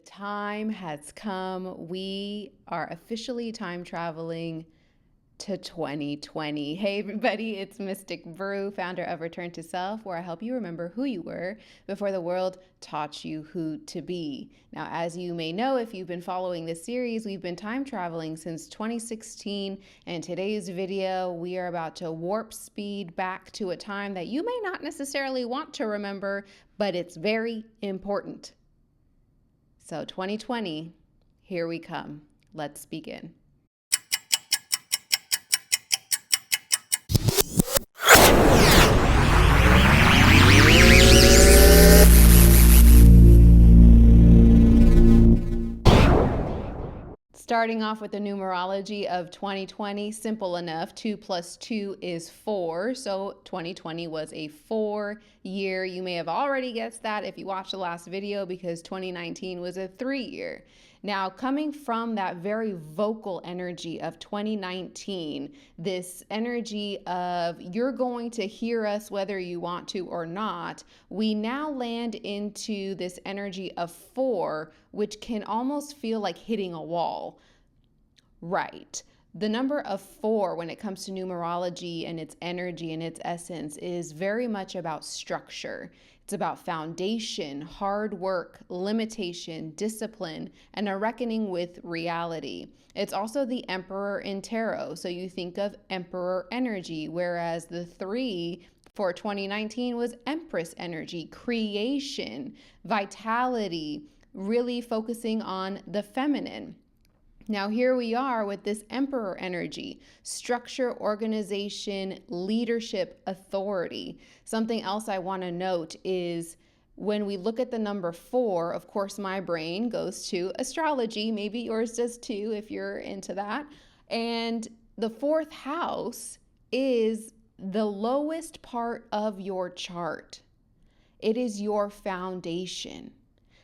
time has come. We are officially time traveling to 2020. Hey everybody, it's Mystic Brew, founder of Return to Self, where I help you remember who you were before the world taught you who to be. Now, as you may know, if you've been following this series, we've been time traveling since 2016, and in today's video, we are about to warp speed back to a time that you may not necessarily want to remember, but it's very important. So 2020, here we come. Let's begin. Starting off with the numerology of 2020, simple enough. 2 plus 2 is 4. So 2020 was a 4-year. You may have already guessed that if you watched the last video, because 2019 was a 3-year. Now, coming from that very vocal energy of 2019, this energy of you're going to hear us whether you want to or not, we now land into this energy of 4, which can almost feel like hitting a wall. Right. The number of 4 when it comes to numerology and its energy and its essence is very much about structure. It's about foundation, hard work, limitation, discipline, and a reckoning with reality. It's also the Emperor in tarot. So you think of Emperor energy, whereas the 3 for 2019 was Empress energy, creation, vitality, really focusing on the feminine. Now here we are with this Emperor energy, structure, organization, leadership, authority. Something else I want to note is when we look at the number 4, of course, my brain goes to astrology. Maybe yours does too if you're into that. And the 4th house is the lowest part of your chart. It is your foundation.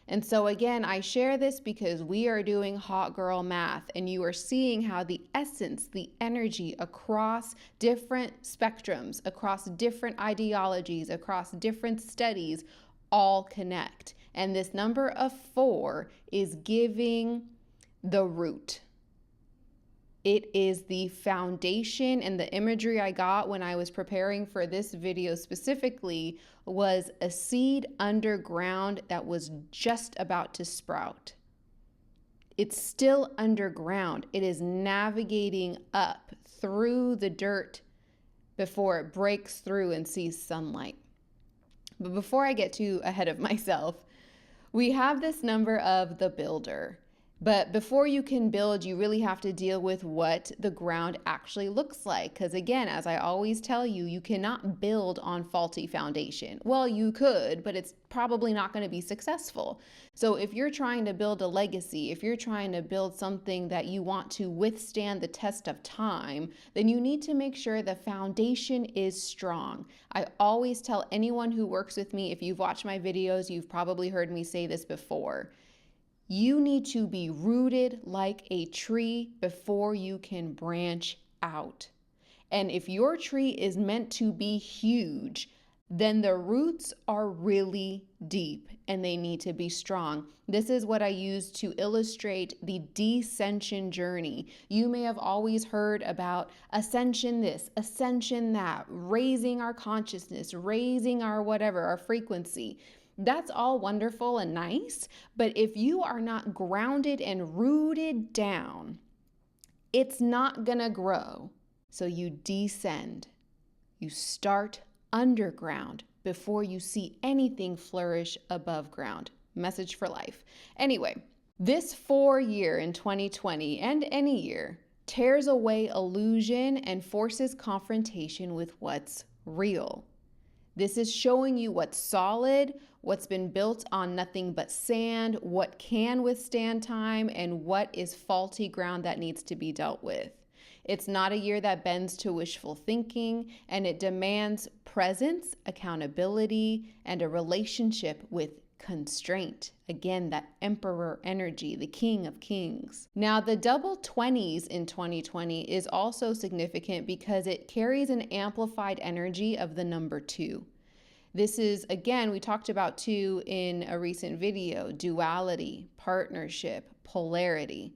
And so again, I share this because we are doing hot girl math, and you are seeing how the essence, the energy across different spectrums, across different ideologies, across different studies, all connect. And this number of 4 is giving the root. It is the foundation, and the imagery I got when I was preparing for this video specifically was a seed underground that was just about to sprout. It's still underground. It is navigating up through the dirt before it breaks through and sees sunlight. But before I get too ahead of myself, we have this number of the builder. But before you can build, you really have to deal with what the ground actually looks like. Because again, as I always tell you, you cannot build on faulty foundation. Well, you could, but it's probably not going to be successful. So if you're trying to build a legacy, if you're trying to build something that you want to withstand the test of time, then you need to make sure the foundation is strong. I always tell anyone who works with me, if you've watched my videos, you've probably heard me say this before. You need to be rooted like a tree before you can branch out. And if your tree is meant to be huge, then the roots are really deep and they need to be strong. This is what I use to illustrate the descension journey. You may have always heard about ascension this, ascension that, raising our consciousness, raising our whatever, our frequency. That's all wonderful and nice, but if you are not grounded and rooted down, it's not gonna grow. So you descend. You start underground before you see anything flourish above ground. Message for life. Anyway, this 4-year in 2020 and any year tears away illusion and forces confrontation with what's real. This is showing you what's solid, what's been built on nothing but sand, what can withstand time, and what is faulty ground that needs to be dealt with. It's not a year that bends to wishful thinking, and it demands presence, accountability, and a relationship with constraint. Again, that emperor energy, the king of kings. Now, the double 20s in 2020 is also significant because it carries an amplified energy of the number 2. This is, again, we talked about too in a recent video, duality, partnership, polarity.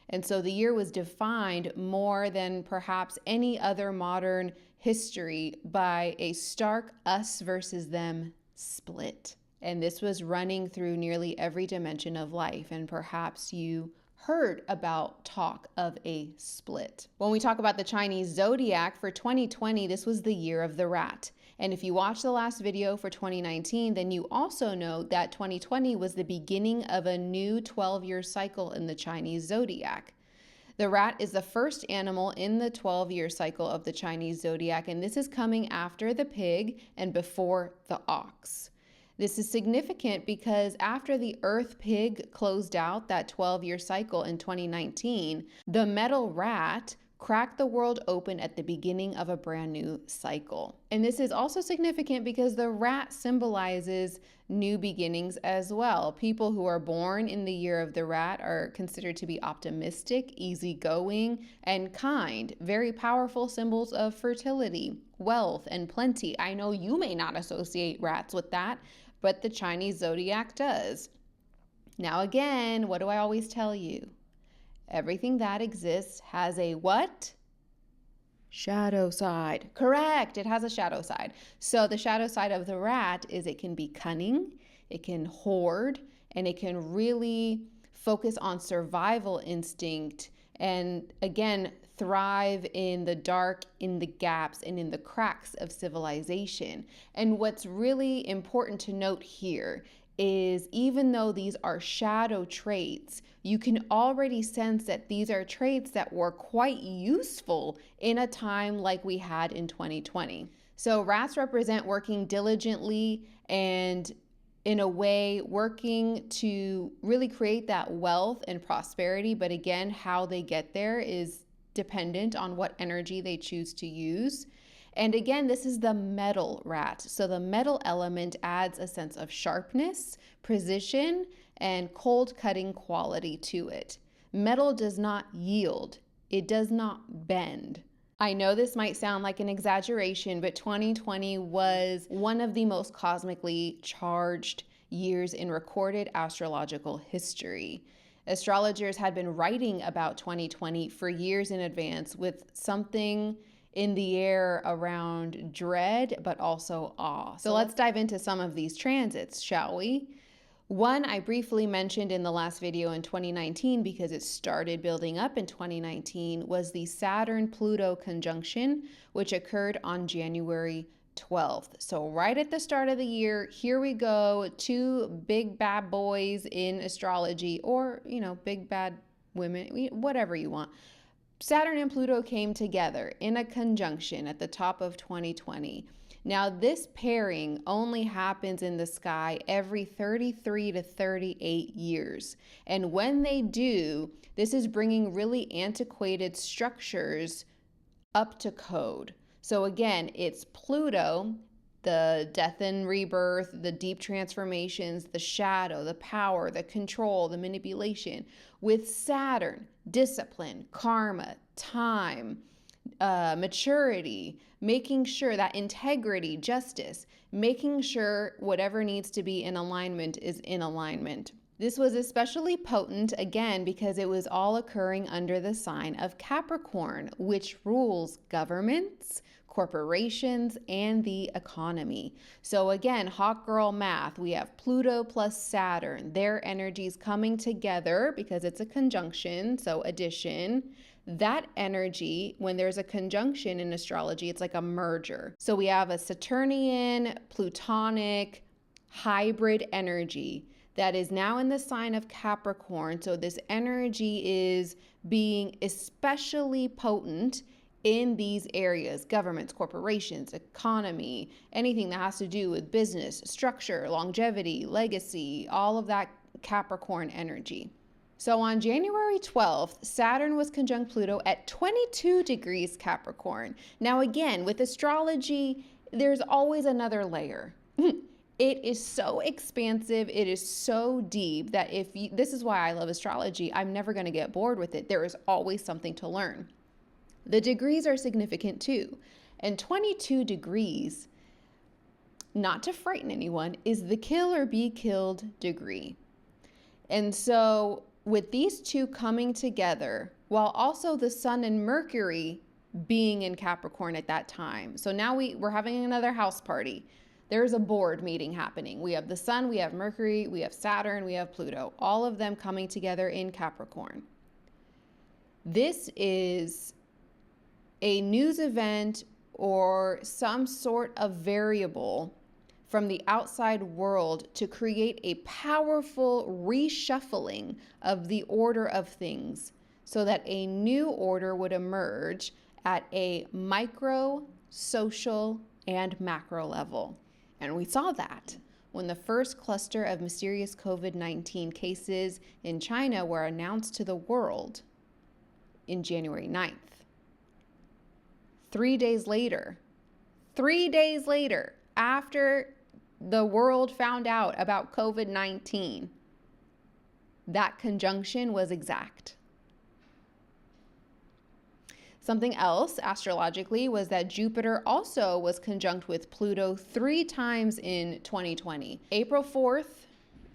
And so the year was defined more than perhaps any other modern history by a stark us versus them split. And this was running through nearly every dimension of life. And perhaps you heard about talk of a split. When we talk about the Chinese zodiac for 2020, this was the year of the rat. And if you watched the last video for 2019, then you also know that 2020 was the beginning of a new 12-year cycle in the Chinese zodiac. The rat is the first animal in the 12-year cycle of the Chinese zodiac, and this is coming after the pig and before the ox. This is significant because after the Earth pig closed out that 12-year cycle in 2019, the metal rat cracked the world open at the beginning of a brand new cycle. And this is also significant because the rat symbolizes new beginnings as well. People who are born in the year of the rat are considered to be optimistic, easygoing, and kind. Very powerful symbols of fertility, wealth, and plenty. I know you may not associate rats with that, but the Chinese zodiac does. Now again, what do I always tell you? Everything that exists has a what? Shadow side. Correct. It has a shadow side. So the shadow side of the rat is it can be cunning, it can hoard, and it can really focus on survival instinct and, again, thrive in the dark, in the gaps, and in the cracks of civilization. And what's really important to note here is even though these are shadow traits, you can already sense that these are traits that were quite useful in a time like we had in 2020. So rats represent working diligently and in a way working to really create that wealth and prosperity. But again, how they get there is dependent on what energy they choose to use. And again, this is the metal rat. So the metal element adds a sense of sharpness, precision, and cold cutting quality to it. Metal does not yield. It does not bend. I know this might sound like an exaggeration, but 2020 was one of the most cosmically charged years in recorded astrological history. Astrologers had been writing about 2020 for years in advance with something in the air around dread, but also awe. So let's dive into some of these transits, shall we? One I briefly mentioned in the last video in 2019 because it started building up in 2019 was the Saturn-Pluto conjunction, which occurred on January 12th. So right at the start of the year, here we go, two big bad boys in astrology, or, big bad women, whatever you want. Saturn and Pluto came together in a conjunction at the top of 2020. Now, this pairing only happens in the sky every 33 to 38 years. And when they do, this is bringing really antiquated structures up to code. So again, it's Pluto, the death and rebirth, the deep transformations, the shadow, the power, the control, the manipulation, with Saturn, discipline, karma, time, maturity, making sure that integrity, justice, making sure whatever needs to be in alignment is in alignment. This was especially potent, again, because it was all occurring under the sign of Capricorn, which rules governments, corporations, and the economy. So again, hot girl math, we have Pluto plus Saturn, their energies coming together because it's a conjunction, so addition. That energy, when there's a conjunction in astrology, it's like a merger. So we have a Saturnian, Plutonic, hybrid energy that is now in the sign of Capricorn. So this energy is being especially potent in these areas: governments, corporations, economy, anything that has to do with business, structure, longevity, legacy, all of that Capricorn energy. So on January 12th, Saturn was conjunct Pluto at 22 degrees Capricorn. Now again, with astrology, there's always another layer. It is so expansive, it is so deep that this is why I love astrology. I'm never going to get bored with it. There is always something to learn. The degrees are significant too. And 22 degrees, not to frighten anyone, is the kill or be killed degree. And so with these two coming together, while also the Sun and Mercury being in Capricorn at that time. So now we're having another house party. There's a board meeting happening. We have the Sun, we have Mercury, we have Saturn, we have Pluto, all of them coming together in Capricorn. This is a news event or some sort of variable from the outside world to create a powerful reshuffling of the order of things so that a new order would emerge at a micro, social, and macro level. And we saw that when the first cluster of mysterious COVID-19 cases in China were announced to the world in January 9th. 3 days later, after the world found out about COVID-19, that conjunction was exact. Something else astrologically was that Jupiter also was conjunct with Pluto 3 times in 2020. April 4th,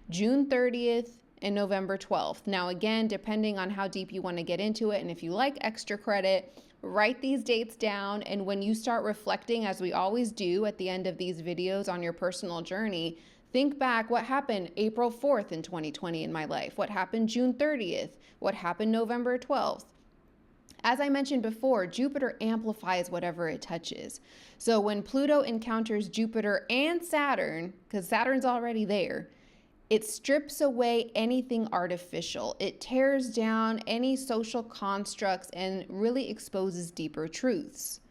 June 30th, and November 12th. Now again, depending on how deep you want to get into it, and if you like extra credit, write these dates down, and when you start reflecting, as we always do at the end of these videos on your personal journey, think back what happened April 4th in 2020 in my life, what happened June 30th, what happened November 12th. As I mentioned before, Jupiter amplifies whatever it touches. So when Pluto encounters Jupiter and Saturn, because Saturn's already there, it strips away anything artificial. It tears down any social constructs and really exposes deeper truths.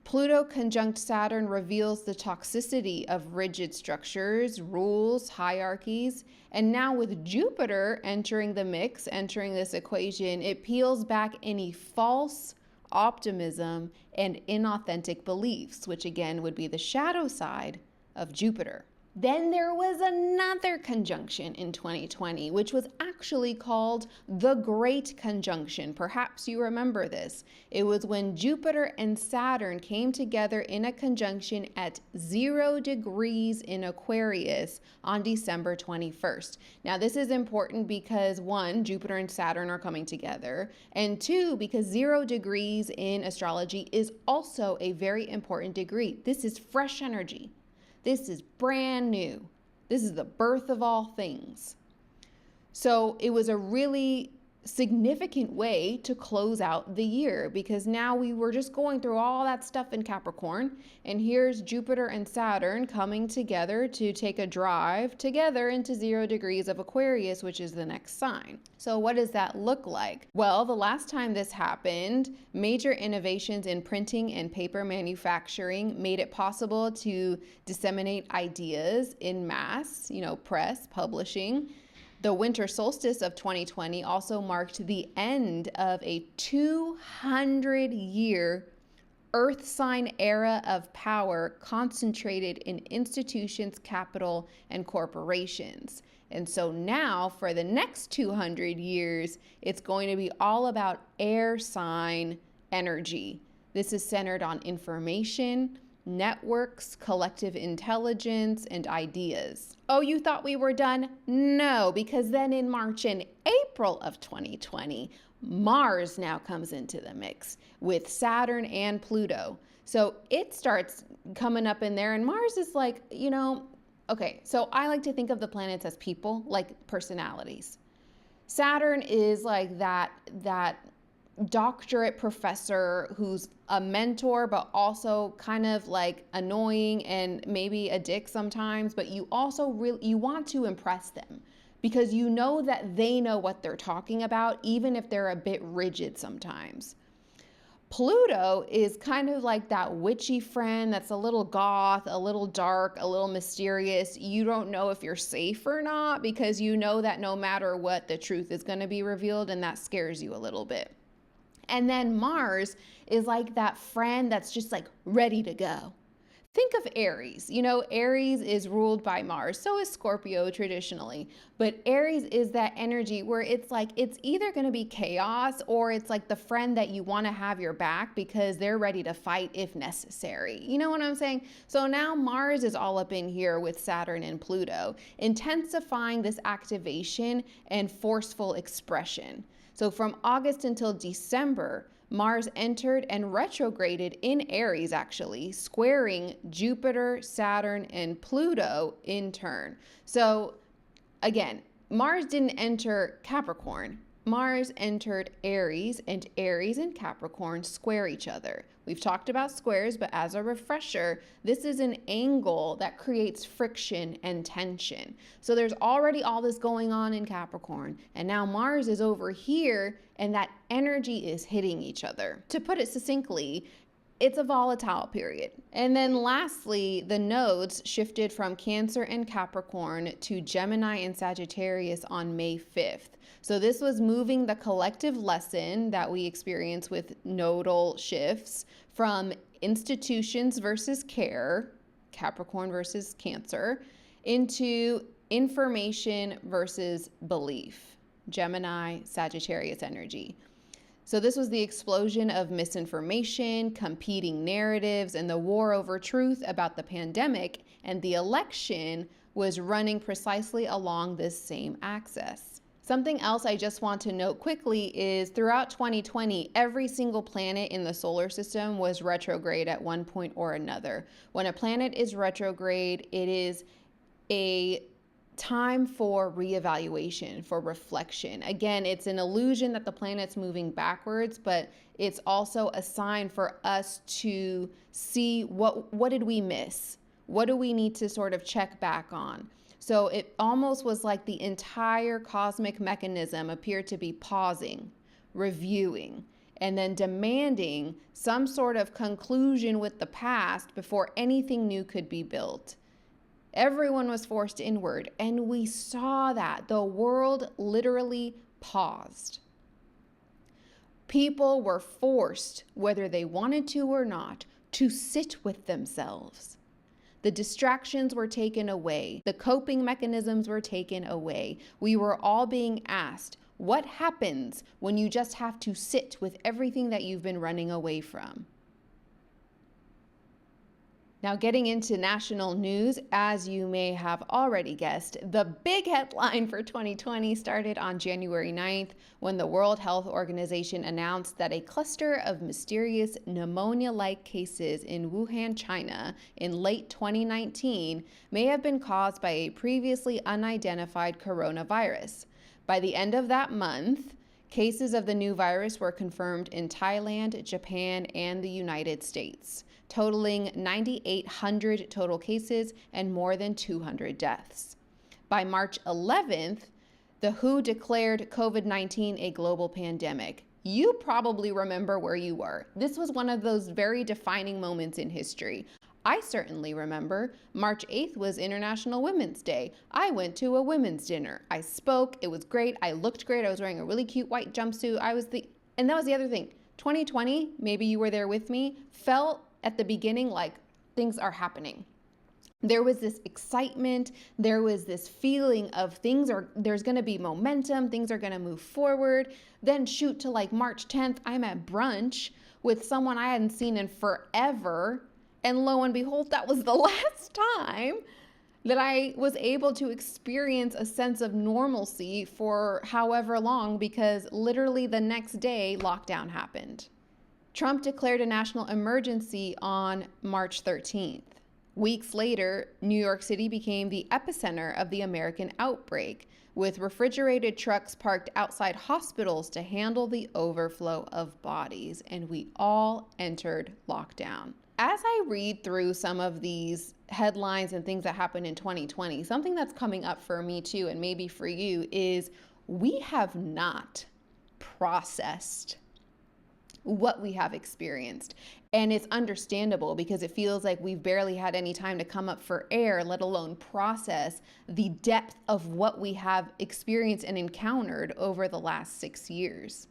Pluto conjunct Saturn reveals the toxicity of rigid structures, rules, hierarchies, and now with Jupiter entering the mix, entering this equation, it peels back any false optimism and inauthentic beliefs, which again would be the shadow side of Jupiter. Then there was another conjunction in 2020, which was actually called the Great Conjunction. Perhaps you remember this. It was when Jupiter and Saturn came together in a conjunction at 0 degrees in Aquarius on December 21st. Now, this is important because 1, Jupiter and Saturn are coming together, and 2, because 0 degrees in astrology is also a very important degree. This is fresh energy. This is brand new. This is the birth of all things. So it was a really significant way to close out the year because now we were just going through all that stuff in Capricorn, and here's Jupiter and Saturn coming together to take a drive together into 0 degrees of Aquarius, which is the next sign. So what does that look like? Well, the last time this happened, major innovations in printing and paper manufacturing made it possible to disseminate ideas in mass, press, publishing. The winter solstice of 2020 also marked the end of a 200-year Earth sign era of power concentrated in institutions, capital, and corporations. And so now for the next 200 years, it's going to be all about air sign energy. This is centered on information, networks, collective intelligence, and ideas. Oh, you thought we were done? No, because then in March and April of 2020, Mars now comes into the mix with Saturn and Pluto. So it starts coming up in there, and Mars is like, okay, so I like to think of the planets as people, like personalities. Saturn is like that doctorate professor who's a mentor, but also kind of like annoying and maybe a dick sometimes, but you also you want to impress them because you know that they know what they're talking about, even if they're a bit rigid sometimes. Pluto is kind of like that witchy friend that's a little goth, a little dark, a little mysterious. You don't know if you're safe or not because you know that no matter what, the truth is going to be revealed, and that scares you a little bit. And then Mars is like that friend that's just like ready to go. Think of Aries. Aries is ruled by Mars. So is Scorpio traditionally. But Aries is that energy where it's like it's either going to be chaos or it's like the friend that you want to have your back because they're ready to fight if necessary. You know what I'm saying? So now Mars is all up in here with Saturn and Pluto, intensifying this activation and forceful expression. So from August until December, Mars entered and retrograded in Aries, actually, squaring Jupiter, Saturn, and Pluto in turn. So again, Mars didn't enter Capricorn. Mars entered Aries, and Aries and Capricorn square each other. We've talked about squares, but as a refresher, this is an angle that creates friction and tension. So there's already all this going on in Capricorn, and now Mars is over here, and that energy is hitting each other. To put it succinctly, it's a volatile period. And then lastly, the nodes shifted from Cancer and Capricorn to Gemini and Sagittarius on May 5th. So this was moving the collective lesson that we experience with nodal shifts from institutions versus care, Capricorn versus Cancer, into information versus belief, Gemini, Sagittarius energy. So this was the explosion of misinformation, competing narratives, and the war over truth about the pandemic, and the election was running precisely along this same axis. Something else I just want to note quickly is throughout 2020, every single planet in the solar system was retrograde at one point or another. When a planet is retrograde, it is a time for reevaluation, for reflection. Again, it's an illusion that the planet's moving backwards, but it's also a sign for us to see what did we miss? What do we need to sort of check back on? So it almost was like the entire cosmic mechanism appeared to be pausing, reviewing, and then demanding some sort of conclusion with the past before anything new could be built. Everyone was forced inward, and we saw that. The world literally paused. People were forced, whether they wanted to or not, to sit with themselves. The distractions were taken away. The coping mechanisms were taken away. We were all being asked, what happens when you just have to sit with everything that you've been running away from? Now, getting into national news, as you may have already guessed, the big headline for 2020 started on January 9th when the World Health Organization announced that a cluster of mysterious pneumonia-like cases in Wuhan, China, in late 2019 may have been caused by a previously unidentified coronavirus. By the end of that month, cases of the new virus were confirmed in Thailand, Japan, and the United States, totaling 9,800 total cases and more than 200 deaths. By March 11th, the WHO declared COVID-19 a global pandemic. You probably remember where you were. This was one of those very defining moments in history. I certainly remember. March 8th was International Women's Day. I went to a women's dinner. I spoke. It was great. I looked great. I was wearing a really cute white jumpsuit. And that was the other thing. 2020, maybe you were there with me, felt at the beginning like things are happening. There was this excitement. There was this feeling of there's going to be momentum. Things are going to move forward. Then shoot to like March 10th, I'm at brunch with someone I hadn't seen in forever. And lo and behold, that was the last time that I was able to experience a sense of normalcy for however long, because literally the next day, lockdown happened. Trump declared a national emergency on March 13th. Weeks later, New York City became the epicenter of the American outbreak, with refrigerated trucks parked outside hospitals to handle the overflow of bodies, and we all entered lockdown. As I read through some of these headlines and things that happened in 2020, something that's coming up for me too, and maybe for you, is we have not processed what we have experienced. And it's understandable because it feels like we've barely had any time to come up for air, let alone process the depth of what we have experienced and encountered over the last 6 years.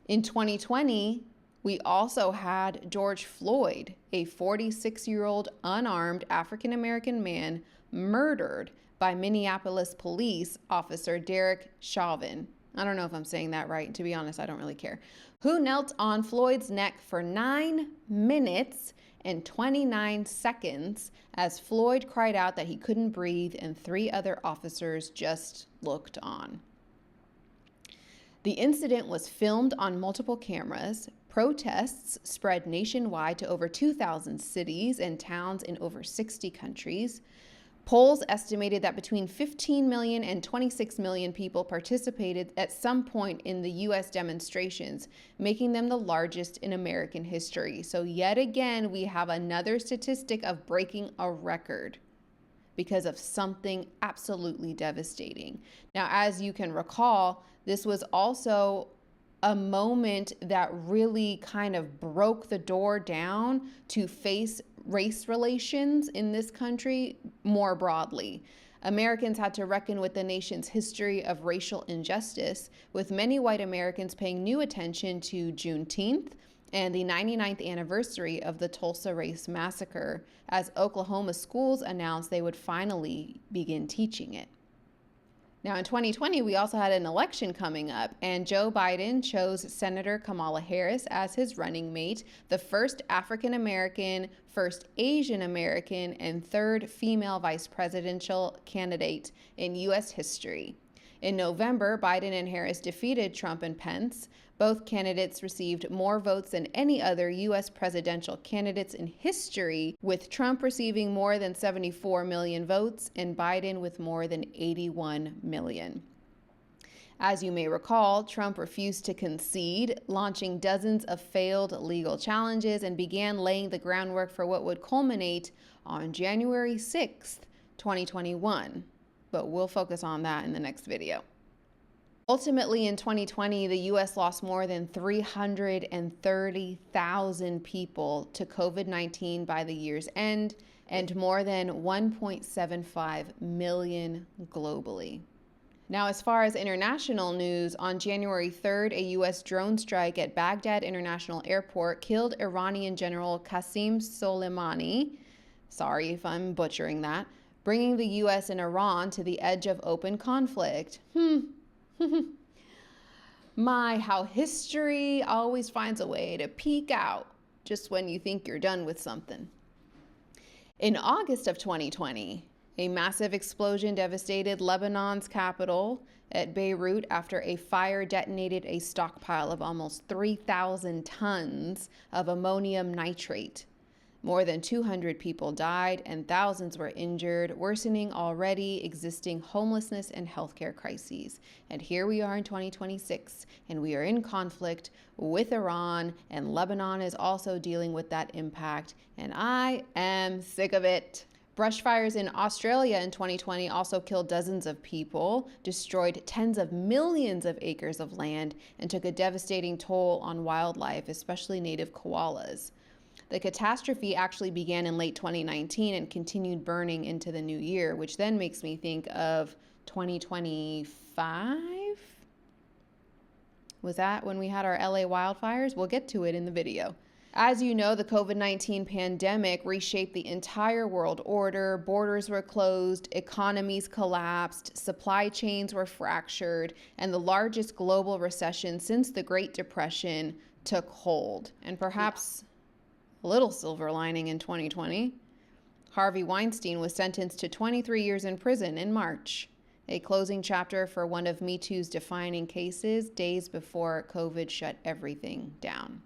In 2020, We also had George Floyd, a 46-year-old unarmed African American man, murdered by Minneapolis police officer Derek Chauvin. I don't know if I'm saying that right. To be honest, I don't really care. Who knelt on Floyd's neck for 9 minutes and 29 seconds as Floyd cried out that he couldn't breathe and 3 other officers just looked on. The incident was filmed on multiple cameras. Protests spread nationwide to over 2,000 cities and towns in over 60 countries. Polls estimated that between 15 million and 26 million people participated at some point in the U.S. demonstrations, making them the largest in American history. So yet again, we have another statistic of breaking a record because of something absolutely devastating. Now, as you can recall, this was also a moment that really kind of broke the door down to face race relations in this country more broadly. Americans had to reckon with the nation's history of racial injustice, with many white Americans paying new attention to Juneteenth and the 99th anniversary of the Tulsa Race Massacre, as Oklahoma schools announced they would finally begin teaching it. Now, in 2020, we also had an election coming up, and Joe Biden chose Senator Kamala Harris as his running mate, the first African American, first Asian American, and third female vice presidential candidate in U.S. history. In November, Biden and Harris defeated Trump and Pence. Both candidates received more votes than any other U.S. presidential candidates in history, with Trump receiving more than 74 million votes and Biden with more than 81 million. As you may recall, Trump refused to concede, launching dozens of failed legal challenges, and began laying the groundwork for what would culminate on January 6th, 2021. But we'll focus on that in the next video. Ultimately, in 2020, the U.S. lost more than 330,000 people to COVID-19 by the year's end, and more than 1.75 million globally. Now, as far as international news, on January 3rd, a U.S. drone strike at Baghdad International Airport killed Iranian General Qasem Soleimani. Sorry if I'm butchering that. Bringing the U.S. and Iran to the edge of open conflict. My, how history always finds a way to peek out just when you think you're done with something. In August of 2020, a massive explosion devastated Lebanon's capital at Beirut after a fire detonated a stockpile of almost 3,000 tons of ammonium nitrate. More than 200 people died and thousands were injured, worsening already existing homelessness and healthcare crises. And here we are in 2026, and we are in conflict with Iran, and Lebanon is also dealing with that impact, and I am sick of it. Brush fires in Australia in 2020 also killed dozens of people, destroyed tens of millions of acres of land, and took a devastating toll on wildlife, especially native koalas. The catastrophe actually began in late 2019 and continued burning into the new year, which then makes me think of 2025? Was that when we had our LA wildfires? We'll get to it in the video. As you know, the COVID-19 pandemic reshaped the entire world order. Borders were closed, economies collapsed, supply chains were fractured, and the largest global recession since the Great Depression took hold. And perhaps a little silver lining in 2020. Harvey Weinstein was sentenced to 23 years in prison in March, a closing chapter for one of Me Too's defining cases, days before COVID shut everything down.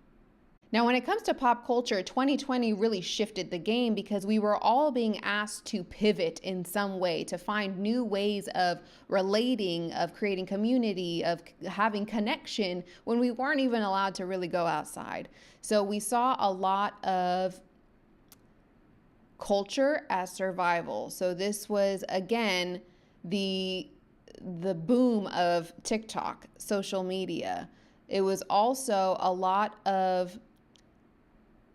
Now, when it comes to pop culture, 2020 really shifted the game because we were all being asked to pivot in some way, to find new ways of relating, of creating community, of having connection when we weren't even allowed to really go outside. So we saw a lot of culture as survival. So this was, again, the boom of TikTok, social media. It was also a lot of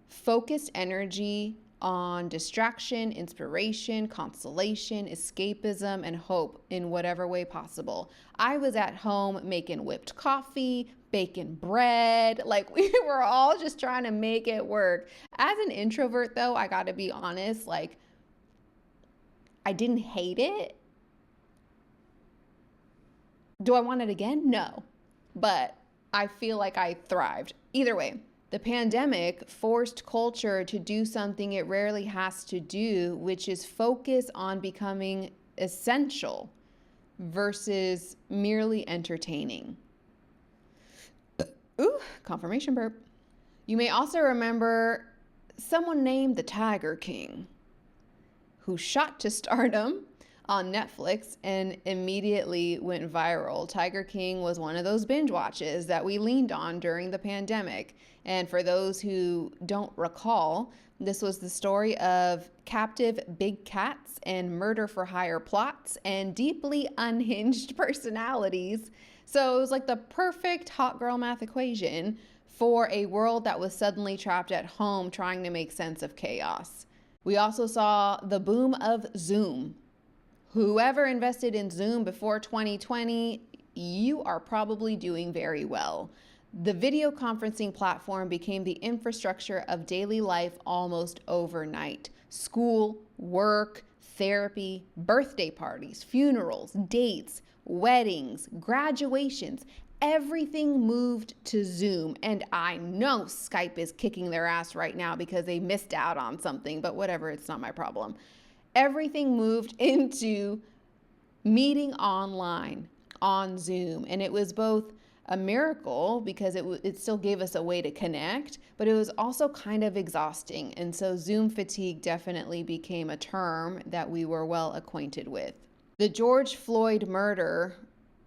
focused energy on distraction, inspiration, consolation, escapism, and hope in whatever way possible. I was at home making whipped coffee, baking bread. Like, we were all just trying to make it work. As an introvert, though, I gotta be honest, like, I didn't hate it. Do I want it again? No. But I feel like I thrived. Either way, the pandemic forced culture to do something it rarely has to do, which is focus on becoming essential versus merely entertaining. Ooh, confirmation burp. You may also remember someone named the Tiger King, who shot to stardom on Netflix and immediately went viral. Tiger King was one of those binge watches that we leaned on during the pandemic. And for those who don't recall, this was the story of captive big cats and murder for hire plots and deeply unhinged personalities. So it was like the perfect hot girl math equation for a world that was suddenly trapped at home trying to make sense of chaos. We also saw the boom of Zoom. Whoever invested in Zoom before 2020, you are probably doing very well. The video conferencing platform became the infrastructure of daily life almost overnight. School, work, therapy, birthday parties, funerals, dates, weddings, graduations, everything moved to Zoom. And I know Skype is kicking their ass right now because they missed out on something, but whatever, it's not my problem. Everything moved into meeting online on Zoom. And it was both a miracle because it still gave us a way to connect, but it was also kind of exhausting. And so Zoom fatigue definitely became a term that we were well acquainted with. The George Floyd murder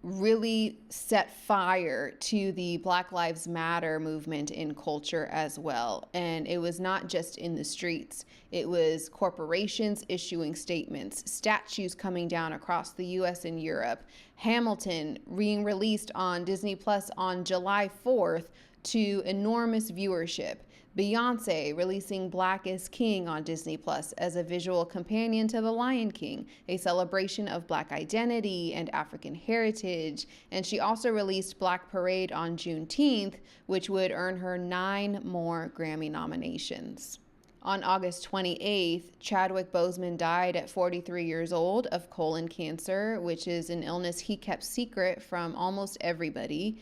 really set fire to the Black Lives Matter movement in culture as well. And it was not just in the streets. It was corporations issuing statements, statues coming down across the US and Europe, Hamilton being released on Disney Plus on July 4th to enormous viewership. Beyoncé releasing Black is King on Disney Plus as a visual companion to The Lion King, a celebration of Black identity and African heritage. And she also released Black Parade on Juneteenth, which would earn her 9 more Grammy nominations. On August 28th, Chadwick Boseman died at 43 years old of colon cancer, which is an illness he kept secret from almost everybody.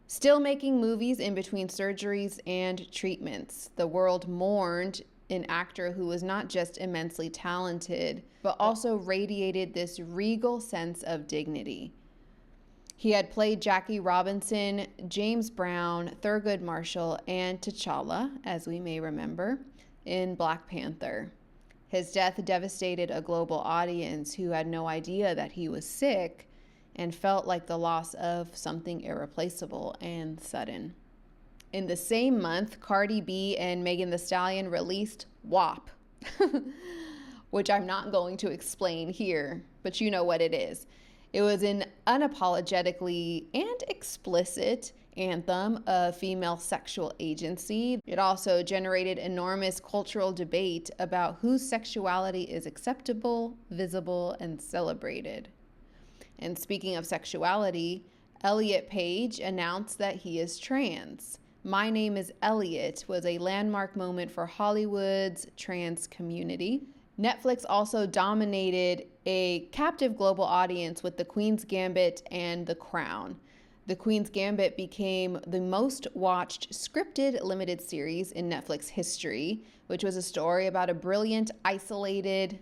Still making movies in between surgeries and treatments. The world mourned an actor who was not just immensely talented, but also radiated this regal sense of dignity. He had played Jackie Robinson, James Brown, Thurgood Marshall, and T'Challa, as we may remember, in Black Panther. His death devastated a global audience who had no idea that he was sick and felt like the loss of something irreplaceable and sudden. In the same month, Cardi B and Megan Thee Stallion released WAP, which I'm not going to explain here, but you know what it is. It was an unapologetically and explicit anthem of female sexual agency. It also generated enormous cultural debate about whose sexuality is acceptable, visible, and celebrated. And speaking of sexuality, Elliot Page announced that he is trans. My Name is Elliot was a landmark moment for Hollywood's trans community. Netflix also dominated a captive global audience with The Queen's Gambit and The Crown. The Queen's Gambit became the most watched scripted limited series in Netflix history, which was a story about a brilliant, isolated,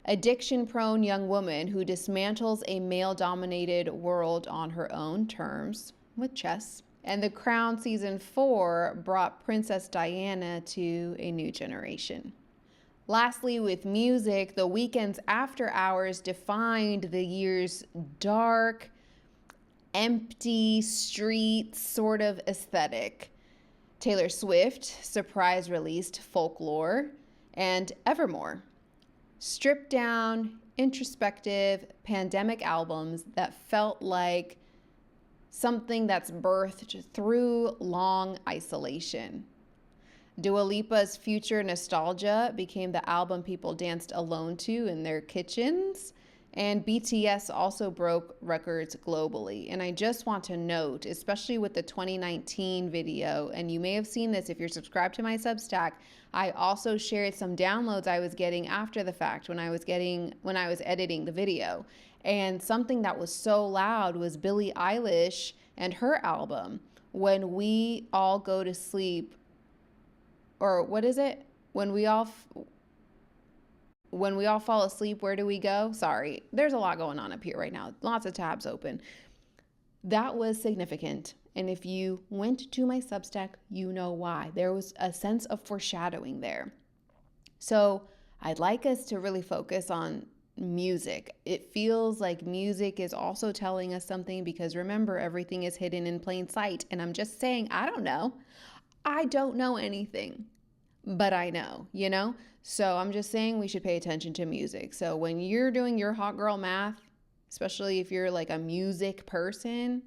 addiction-prone young woman who dismantles a male-dominated world on her own terms with chess. And The Crown Season 4 brought Princess Diana to a new generation. Lastly, with music, The Weeknd's After Hours defined the year's dark, empty, street sort of aesthetic. Taylor Swift surprise released Folklore and Evermore. Stripped down, introspective, pandemic albums that felt like something that's birthed through long isolation. Dua Lipa's Future Nostalgia became the album people danced alone to in their kitchens. And BTS also broke records globally. And I just want to note, especially with the 2019 video, and you may have seen this if you're subscribed to my Substack, I also shared some downloads I was getting after the fact when I was editing the video. And something that was so loud was Billie Eilish and her album, When We All Go to Sleep, or what is it? When we all fall asleep, where do we go? Sorry, there's a lot going on up here right now. Lots of tabs open. That was significant. And if you went to my Substack, you know why. There was a sense of foreshadowing there. So I'd like us to really focus on music. It feels like music is also telling us something, because remember, everything is hidden in plain sight. And I'm just saying, I don't know. I don't know anything, but I know, you know? So I'm just saying we should pay attention to music. So when you're doing your hot girl math, especially if you're like a music person,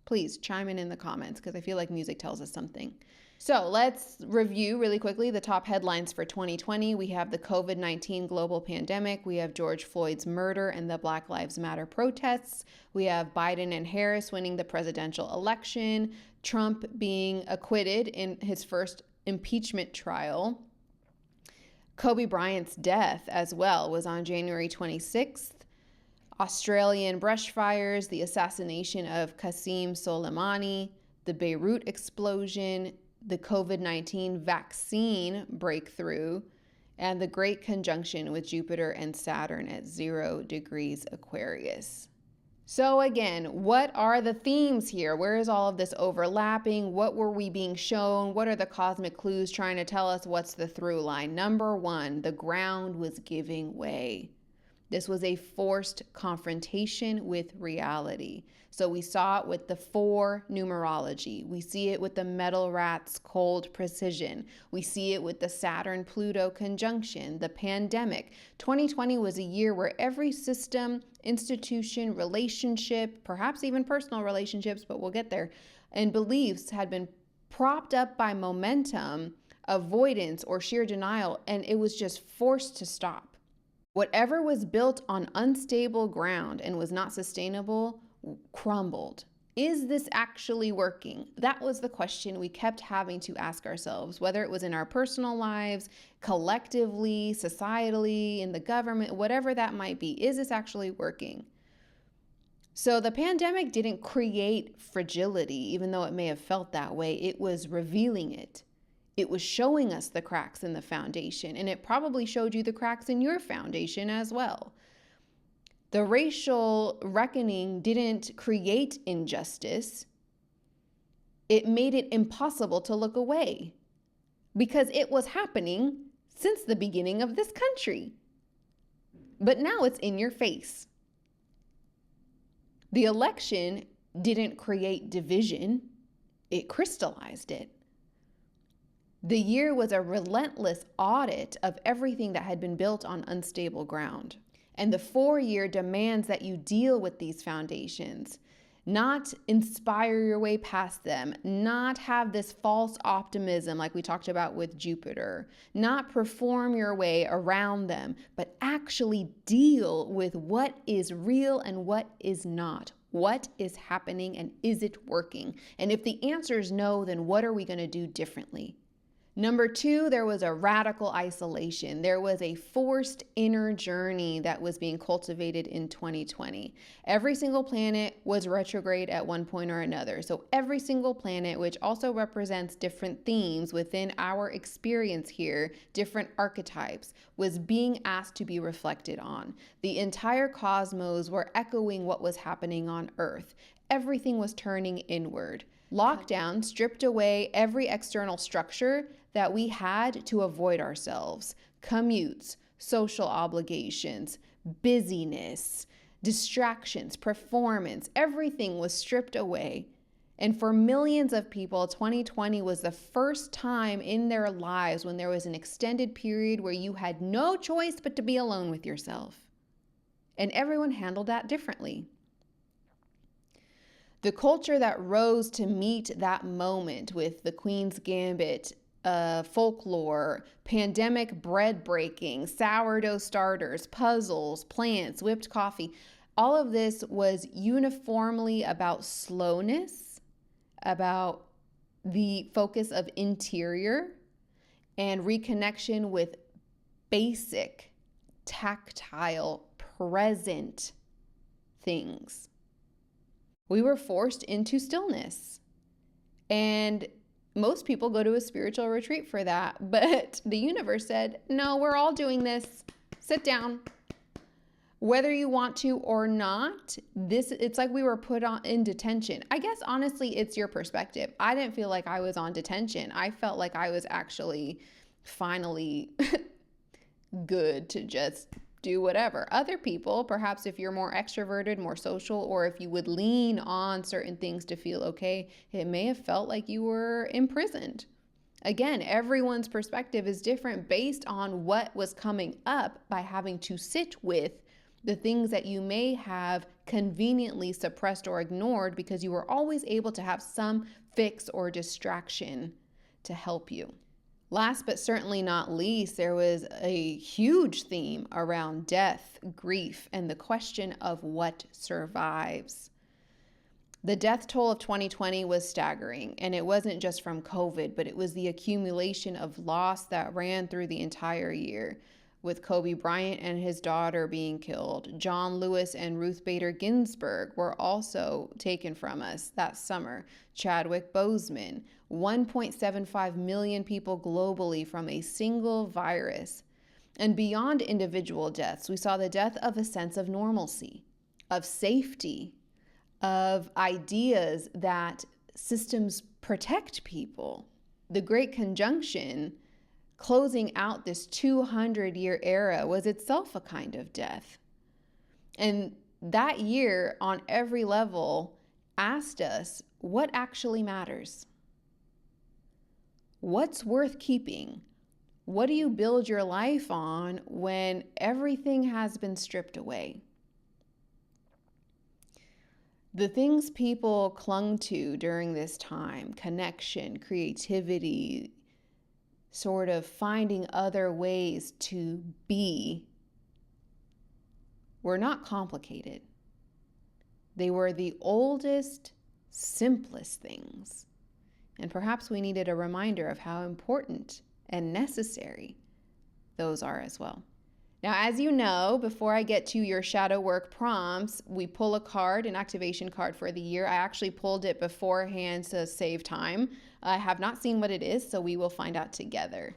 please chime in the comments, because I feel like music tells us something. So let's review really quickly the top headlines for 2020. We have the COVID-19 global pandemic. We have George Floyd's murder and the Black Lives Matter protests. We have Biden and Harris winning the presidential election. Trump being acquitted in his first impeachment trial. Kobe Bryant's death as well was on January 26th. Australian brush fires, the assassination of Qasem Soleimani, the Beirut explosion, the COVID-19 vaccine breakthrough, and the Great Conjunction with Jupiter and Saturn at 0 degrees Aquarius. So again, what are the themes here? Where is all of this overlapping? What were we being shown? What are the cosmic clues trying to tell us? What's the through line? Number one, the ground was giving way. This was a forced confrontation with reality. So we saw it with the 4 numerology. We see it with the metal rat's cold precision. We see it with the Saturn-Pluto conjunction, the pandemic. 2020 was a year where every system, institution, relationship, perhaps even personal relationships, but we'll get there, and beliefs had been propped up by momentum, avoidance, or sheer denial, and it was just forced to stop. Whatever was built on unstable ground and was not sustainable crumbled. Is this actually working? That was the question we kept having to ask ourselves, whether it was in our personal lives, collectively, societally, in the government, whatever that might be. Is this actually working? So the pandemic didn't create fragility, even though it may have felt that way. It was revealing it. It was showing us the cracks in the foundation, and it probably showed you the cracks in your foundation as well. The racial reckoning didn't create injustice. It made it impossible to look away, because it was happening since the beginning of this country. But now it's in your face. The election didn't create division. It crystallized it. The year was a relentless audit of everything that had been built on unstable ground. And the 4-year demands that you deal with these foundations, not inspire your way past them, not have this false optimism like we talked about with Jupiter, not perform your way around them, but actually deal with what is real and what is not. What is happening and is it working? And if the answer is no, then what are we going to do differently? Number 2, there was a radical isolation. There was a forced inner journey that was being cultivated in 2020. Every single planet was retrograde at one point or another. So every single planet, which also represents different themes within our experience here, different archetypes, was being asked to be reflected on. The entire cosmos were echoing what was happening on Earth. Everything was turning inward. Lockdown stripped away every external structure that we had to avoid ourselves. Commutes, social obligations, busyness, distractions, performance, everything was stripped away. And for millions of people, 2020 was the first time in their lives when there was an extended period where you had no choice but to be alone with yourself. And everyone handled that differently. The culture that rose to meet that moment with the Queen's Gambit folklore, pandemic bread breaking, sourdough starters, puzzles, plants, whipped coffee. All of this was uniformly about slowness, about the focus of interior and reconnection with basic, tactile, present things. We were forced into stillness. And most people go to a spiritual retreat for that. But the universe said, no, we're all doing this. Sit down. Whether you want to or not, it's like we were put in detention. I guess honestly, it's your perspective. I didn't feel like I was on detention. I felt like I was actually finally good to just do whatever. Other people, perhaps if you're more extroverted, more social, or if you would lean on certain things to feel okay, it may have felt like you were imprisoned. Again, everyone's perspective is different based on what was coming up by having to sit with the things that you may have conveniently suppressed or ignored because you were always able to have some fix or distraction to help you. Last but certainly not least, there was a huge theme around death, grief, and the question of what survives. The death toll of 2020 was staggering, and it wasn't just from COVID, but it was the accumulation of loss that ran through the entire year, with Kobe Bryant and his daughter being killed. John Lewis and Ruth Bader Ginsburg were also taken from us that summer. Chadwick Boseman, 1.75 million people globally from a single virus. And beyond individual deaths, we saw the death of a sense of normalcy, of safety, of ideas that systems protect people. The Great Conjunction, closing out this 200-year era, was itself a kind of death. And that year, on every level, asked us what actually matters. What's worth keeping? What do you build your life on when everything has been stripped away? The things people clung to during this time, connection, creativity, sort of finding other ways to be, were not complicated. They were the oldest, simplest things. And perhaps we needed a reminder of how important and necessary those are as well. Now, as you know, before I get to your shadow work prompts, we pull a card, an activation card for the year. I actually pulled it beforehand to save time. I have not seen what it is, so we will find out together.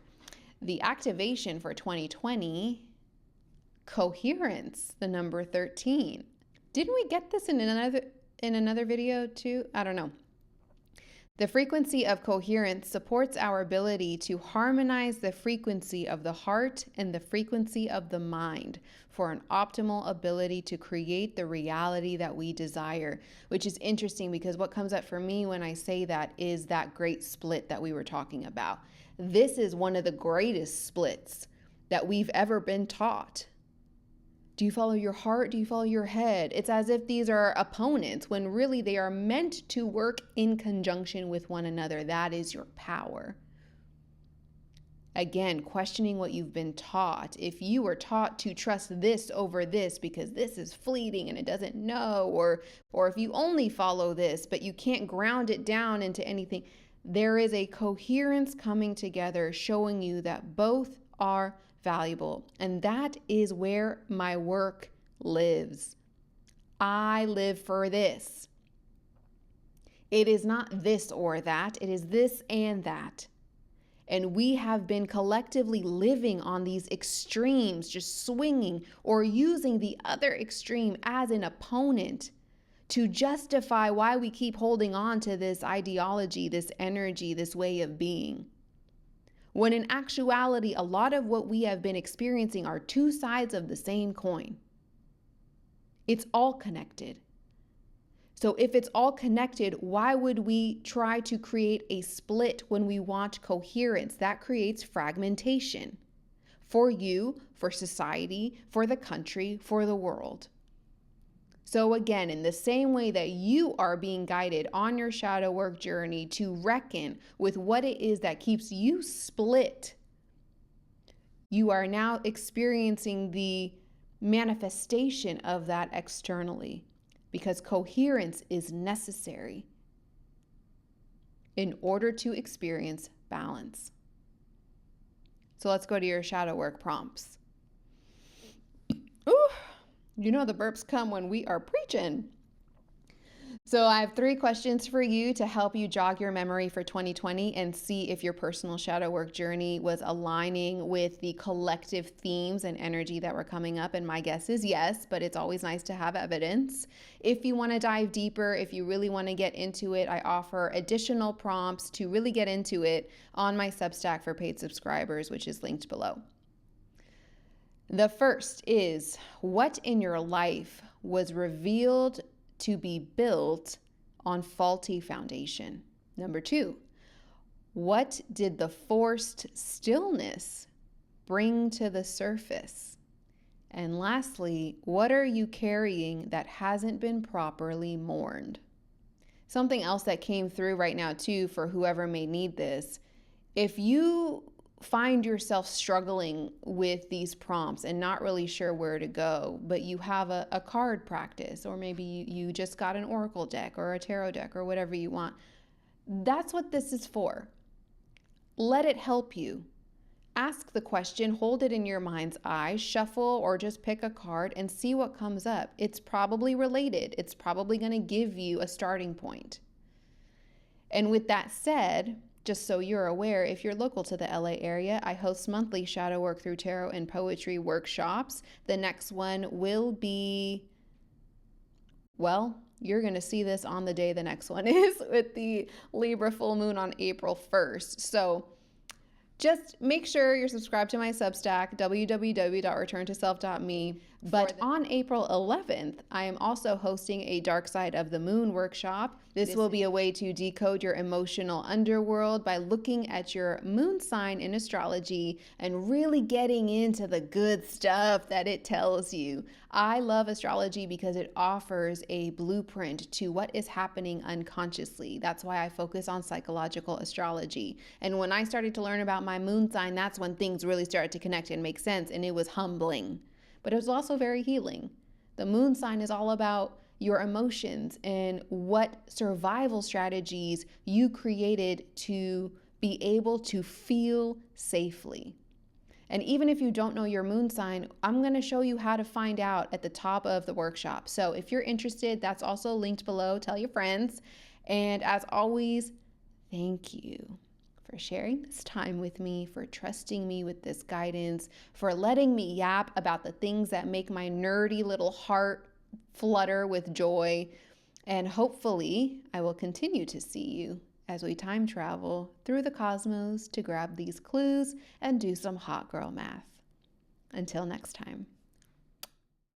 The activation for 2020, coherence, the number 13. Didn't we get this in another video too? I don't know. The frequency of coherence supports our ability to harmonize the frequency of the heart and the frequency of the mind for an optimal ability to create the reality that we desire, which is interesting because what comes up for me when I say that is that great split that we were talking about. This is one of the greatest splits that we've ever been taught. Do you follow your heart? Do you follow your head? It's as if these are opponents when really they are meant to work in conjunction with one another. That is your power. Again, questioning what you've been taught. If you were taught to trust this over this because this is fleeting and it doesn't know, or if you only follow this but you can't ground it down into anything, there is a coherence coming together showing you that both are valuable. And that is where my work lives. I live for this. It is not this or that. It is this and that. And we have been collectively living on these extremes, just swinging or using the other extreme as an opponent to justify why we keep holding on to this ideology, this energy, this way of being. When in actuality, a lot of what we have been experiencing are two sides of the same coin. It's all connected. So if it's all connected, why would we try to create a split when we want coherence? That creates fragmentation for you, for society, for the country, for the world. So again, in the same way that you are being guided on your shadow work journey to reckon with what it is that keeps you split, you are now experiencing the manifestation of that externally, because coherence is necessary in order to experience balance. So let's go to your shadow work prompts. Ooh, you know the burps come when we are preaching. So I have 3 questions for you to help you jog your memory for 2020 and see if your personal shadow work journey was aligning with the collective themes and energy that were coming up. And my guess is yes, but it's always nice to have evidence. If you want to dive deeper, if you really want to get into it, I offer additional prompts to really get into it on my Substack for paid subscribers, which is linked below. The first is, what in your life was revealed to be built on faulty foundation? Number 2, what did the forced stillness bring to the surface? And lastly, what are you carrying that hasn't been properly mourned? Something else that came through right now too, for whoever may need this, if you find yourself struggling with these prompts and not really sure where to go, but you have a card practice, or maybe you just got an oracle deck or a tarot deck or whatever you want, that's what this is for. Let it help you. Ask the question, hold it in your mind's eye, shuffle, or just pick a card and see what comes up. It's probably related. It's probably going to give you a starting point. And with that said, just so you're aware, if you're local to the LA area, I host monthly shadow work through tarot and poetry workshops. The next one will be, well, you're going to see this on the day the next one is, with the Libra full moon on April 1st. So just make sure you're subscribed to my Substack, www.returntoself.me. But on April 11th, I am also hosting a Dark Side of the Moon workshop. This will be a way to decode your emotional underworld by looking at your moon sign in astrology and really getting into the good stuff that it tells you. I love astrology because it offers a blueprint to what is happening unconsciously. That's why I focus on psychological astrology. And when I started to learn about my moon sign, that's when things really started to connect and make sense, and it was humbling. But it was also very healing. The moon sign is all about your emotions and what survival strategies you created to be able to feel safely. And even if you don't know your moon sign, I'm going to show you how to find out at the top of the workshop. So if you're interested, that's also linked below. Tell your friends. And as always, thank you for sharing this time with me, for trusting me with this guidance, for letting me yap about the things that make my nerdy little heart flutter with joy. And hopefully, I will continue to see you as we time travel through the cosmos to grab these clues and do some hot girl math. Until next time.